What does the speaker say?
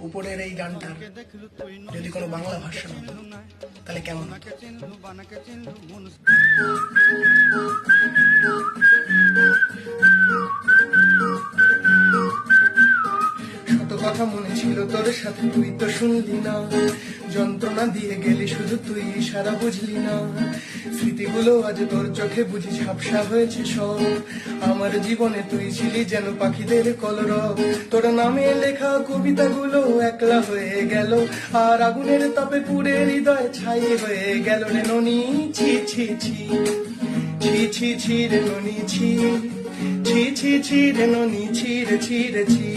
উপরের এই গানটার যদি কোনো বাংলা ভার্সন হতো তাহলে কেমন হতো? শত কথা মনে ছিল তোর সাথে, তুই তো শুনলি না। যন্ত্রণা দিয়ে গেলি শুধু তুই, ইশারা বুঝলি না। স্মৃতিগুলো আজ তোর চোখে বুঝি ঝাপসা হয়েছে সব। আমার জীবনে তুই ছিলি যেন পাখিদের কলরব। তোর নামে লেখা কবিতাগুলো একলা হয়ে গেল, আর আগুনের তাপে পুড়ে হৃদয় ছাই হয়ে গেল রে ননি। ছি ছি ছি ছি ছি ছি রে ননি, ছি ছি ছি ছি রে ননি, ছি রে ছি রে ছি।